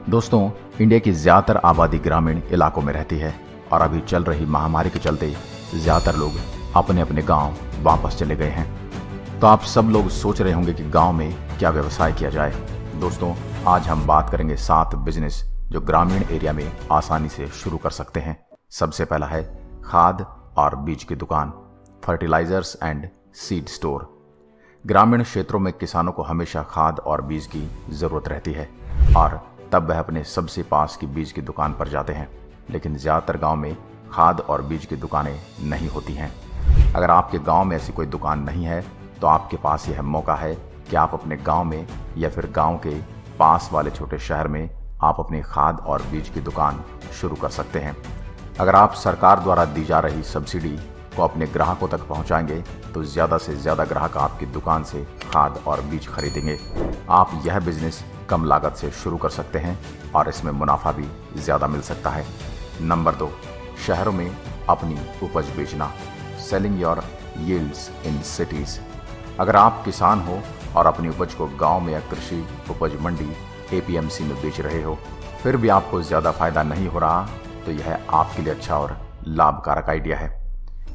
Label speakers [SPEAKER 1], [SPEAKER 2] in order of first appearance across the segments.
[SPEAKER 1] दोस्तों, इंडिया की ज़्यादातर आबादी ग्रामीण इलाकों में रहती है और अभी चल रही महामारी के चलते ज़्यादातर लोग अपने अपने गांव वापस चले गए हैं। तो आप सब लोग सोच रहे होंगे कि गांव में क्या व्यवसाय किया जाए। दोस्तों, आज हम बात करेंगे 7 बिजनेस जो ग्रामीण एरिया में आसानी से शुरू कर सकते हैं। सबसे पहला है खाद और बीज की दुकान, फर्टिलाइजर्स एंड सीड स्टोर। ग्रामीण क्षेत्रों में किसानों को हमेशा खाद और बीज की ज़रूरत रहती है और तब वह अपने सबसे पास की बीज की दुकान पर जाते हैं, लेकिन ज़्यादातर गांव में खाद और बीज की दुकानें नहीं होती हैं। अगर आपके गांव में ऐसी कोई दुकान नहीं है तो आपके पास यह मौका है कि आप अपने गांव में या फिर गांव के पास वाले छोटे शहर में आप अपनी खाद और बीज की दुकान शुरू कर सकते हैं। अगर आप सरकार द्वारा दी जा रही सब्सिडी को अपने ग्राहकों तक पहुंचाएंगे तो ज़्यादा से ज़्यादा ग्राहक आपकी दुकान से खाद और बीज खरीदेंगे। आप यह बिजनेस कम लागत से शुरू कर सकते हैं और इसमें मुनाफा भी ज़्यादा मिल सकता है। नंबर 2, शहरों में अपनी उपज बेचना, selling your yields in cities. अगर आप किसान हो और अपनी उपज को गांव में या कृषि उपज मंडी APMC में बेच रहे हो, फिर भी आपको ज़्यादा फायदा नहीं हो रहा, तो यह आपके लिए अच्छा और लाभकारक आइडिया है।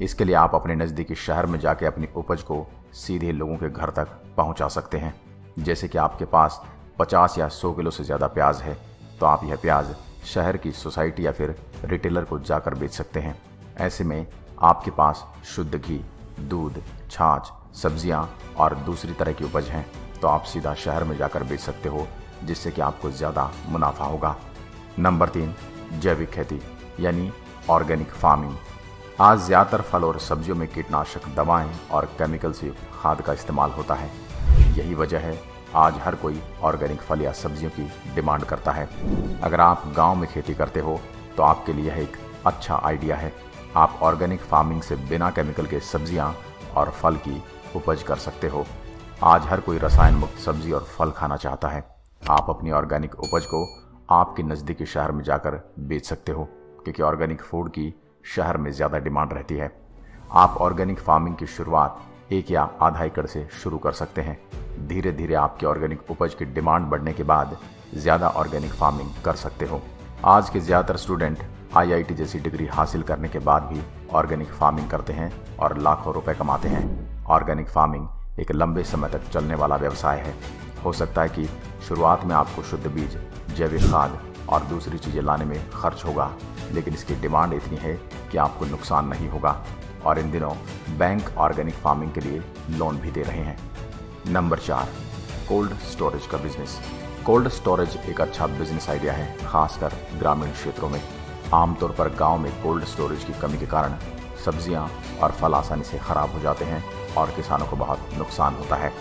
[SPEAKER 1] इसके लिए आप अपने नज़दीकी शहर में जाके अपनी उपज को सीधे लोगों के घर तक पहुंचा सकते हैं। जैसे कि आपके पास 50 या 100 किलो से ज़्यादा प्याज है, तो आप यह प्याज शहर की सोसाइटी या फिर रिटेलर को जाकर बेच सकते हैं। ऐसे में आपके पास शुद्ध घी, दूध, छाछ, सब्जियां और दूसरी तरह की उपज हैं, तो आप सीधा शहर में जाकर बेच सकते हो, जिससे कि आपको ज़्यादा मुनाफा होगा। नंबर 3, जैविक खेती यानी ऑर्गेनिक फार्मिंग। आज ज़्यादातर फल और सब्जियों में कीटनाशक दवाएं और केमिकल से युक्त खाद का इस्तेमाल होता है। यही वजह है आज हर कोई ऑर्गेनिक फल या सब्जियों की डिमांड करता है। अगर आप गांव में खेती करते हो तो आपके लिए यह एक अच्छा आइडिया है। आप ऑर्गेनिक फार्मिंग से बिना केमिकल के सब्जियां और फल की उपज कर सकते हो। आज हर कोई रसायन मुक्त सब्जी और फल खाना चाहता है। आप अपनी ऑर्गेनिक उपज को आपके नज़दीकी शहर में जाकर बेच सकते हो, क्योंकि ऑर्गेनिक फूड की शहर में ज़्यादा डिमांड रहती है। आप ऑर्गेनिक फार्मिंग की शुरुआत 1 या आधा एकड़ से शुरू कर सकते हैं। धीरे धीरे आपकी ऑर्गेनिक उपज की डिमांड बढ़ने के बाद ज़्यादा ऑर्गेनिक फार्मिंग कर सकते हो। आज के ज़्यादातर स्टूडेंट IIT जैसी डिग्री हासिल करने के बाद भी ऑर्गेनिक फार्मिंग करते हैं और लाखों रुपए कमाते हैं। ऑर्गेनिक फार्मिंग एक लंबे समय तक चलने वाला व्यवसाय है। हो सकता है कि शुरुआत में आपको शुद्ध बीज, जैविक खाद और दूसरी चीज़ें लाने में खर्च होगा, लेकिन इसकी डिमांड इतनी है कि आपको नुकसान नहीं होगा। और इन दिनों बैंक ऑर्गेनिक फार्मिंग के लिए लोन भी दे रहे हैं। नंबर 4, कोल्ड स्टोरेज का बिजनेस। कोल्ड स्टोरेज एक अच्छा बिजनेस आइडिया है, खासकर ग्रामीण क्षेत्रों में। आमतौर पर गांव में कोल्ड स्टोरेज की कमी के कारण सब्जियां और फल आसानी से ख़राब हो जाते हैं और किसानों को बहुत नुकसान होता है।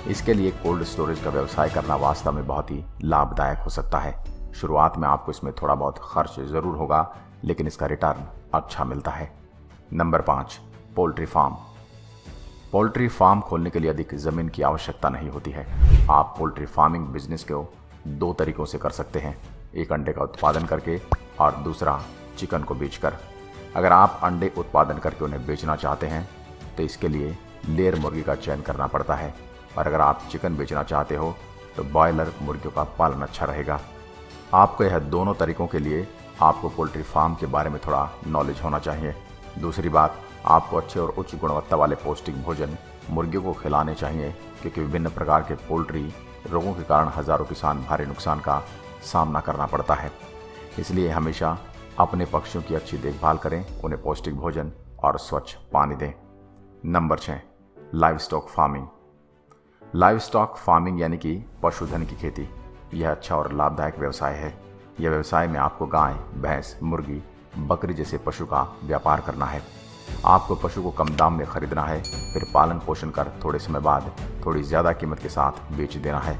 [SPEAKER 1] इसके लिए कोल्ड स्टोरेज का व्यवसाय करना वास्तव में बहुत ही लाभदायक हो सकता है। शुरुआत में आपको इसमें थोड़ा बहुत खर्च ज़रूर होगा, लेकिन इसका रिटर्न अच्छा मिलता है। Number 5, poultry farm. Poultry farm खोलने के लिए अधिक ज़मीन की आवश्यकता नहीं होती है। आप पोल्ट्री फार्मिंग बिजनेस को 2 तरीक़ों से कर सकते हैं, एक अंडे का उत्पादन करके और दूसरा चिकन को बेचकर। अगर आप अंडे उत्पादन करके उन्हें बेचना चाहते हैं तो इसके लिए लेयर मुर्गी का चयन करना पड़ता है, और अगर आप चिकन बेचना चाहते हो तो बॉयलर मुर्गियों का पालन अच्छा रहेगा। आपको यह दोनों तरीक़ों के लिए आपको पोल्ट्री फार्म के बारे में थोड़ा नॉलेज होना चाहिए। दूसरी बात, आपको अच्छे और उच्च गुणवत्ता वाले पौष्टिक भोजन मुर्गियों को खिलाने चाहिए, क्योंकि विभिन्न प्रकार के पोल्ट्री रोगों के कारण हज़ारों किसान भारी नुकसान का सामना करना पड़ता है। इसलिए हमेशा अपने पक्षियों की अच्छी देखभाल करें, उन्हें पौष्टिक भोजन और स्वच्छ पानी दें। Number 6, live stock farming. Live stock farming यानी कि पशुधन की खेती, यह अच्छा और लाभदायक व्यवसाय है। यह व्यवसाय में आपको गाय, भैंस, मुर्गी, बकरी जैसे पशु का व्यापार करना है। आपको पशु को कम दाम में खरीदना है, फिर पालन पोषण कर थोड़े समय बाद थोड़ी ज़्यादा कीमत के साथ बेच देना है।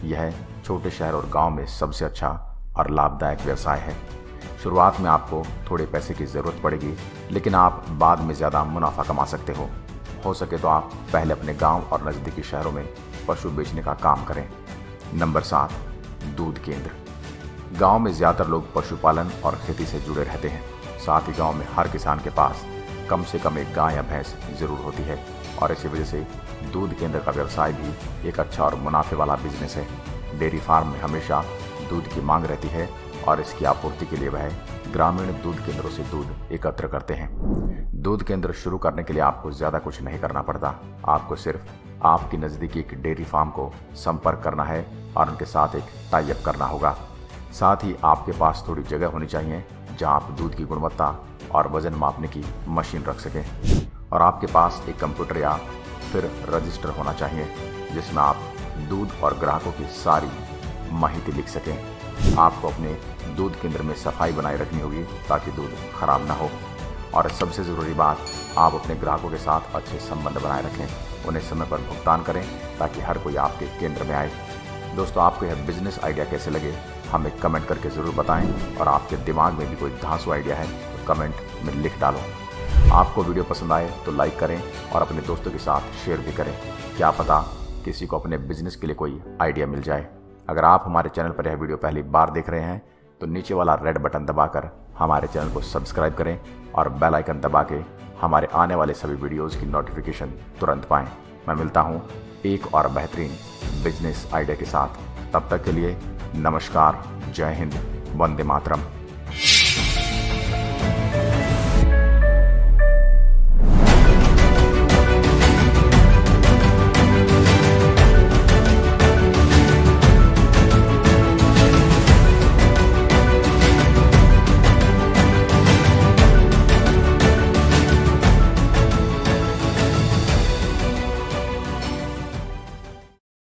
[SPEAKER 1] यह छोटे शहर और गांव में सबसे अच्छा और लाभदायक व्यवसाय है। शुरुआत में आपको थोड़े पैसे की ज़रूरत पड़ेगी, लेकिन आप बाद में ज़्यादा मुनाफा कमा सकते हो सके तो आप पहले अपने गांव और नज़दीकी शहरों में पशु बेचने का काम करें। नंबर 7, दूध केंद्र। गांव में ज़्यादातर लोग पशुपालन और खेती से जुड़े रहते हैं। साथ ही गांव में हर किसान के पास कम से कम एक गाय या भैंस ज़रूर होती है, और इसी वजह से दूध केंद्र का व्यवसाय भी एक अच्छा और मुनाफे वाला बिजनेस है। डेयरी फार्म में हमेशा दूध की मांग रहती है और इसकी आपूर्ति के लिए वह ग्रामीण दूध केंद्रों से दूध एकत्र करते हैं। दूध केंद्र शुरू करने के लिए आपको ज़्यादा कुछ नहीं करना पड़ता। आपको सिर्फ आपकी नज़दीकी एक डेयरी फार्म को संपर्क करना है और उनके साथ एक टाई अप करना होगा। साथ ही आपके पास थोड़ी जगह होनी चाहिए जहां आप दूध की गुणवत्ता और वजन मापने की मशीन रख सकें, और आपके पास एक कंप्यूटर या फिर रजिस्टर होना चाहिए जिसमें आप दूध और ग्राहकों की सारी माहिती लिख सकें। आपको अपने दूध केंद्र में सफाई बनाए रखनी होगी ताकि दूध खराब ना हो, और सबसे ज़रूरी बात, आप अपने ग्राहकों के साथ अच्छे संबंध बनाए रखें, उन्हें समय पर भुगतान करें ताकि हर कोई आपके केंद्र में आए। दोस्तों, आपको यह बिजनेस आइडिया कैसे लगे हमें कमेंट करके ज़रूर बताएं, और आपके दिमाग में भी कोई धांसू आइडिया है तो कमेंट में लिख डालो। आपको वीडियो पसंद आए तो लाइक करें और अपने दोस्तों के साथ शेयर भी करें। क्या पता किसी को अपने बिजनेस के लिए कोई आइडिया मिल जाए। अगर आप हमारे चैनल पर यह वीडियो पहली बार देख रहे हैं तो नीचे वाला रेड बटन दबाकर हमारे चैनल को सब्सक्राइब करें और बेल आइकन दबा के हमारे आने वाले सभी वीडियोज़ की नोटिफिकेशन तुरंत पाएँ। मैं मिलता हूँ एक और बेहतरीन बिजनेस आइडिया के साथ। तब तक के लिए नमस्कार, जय हिंद, वंदे मातरम।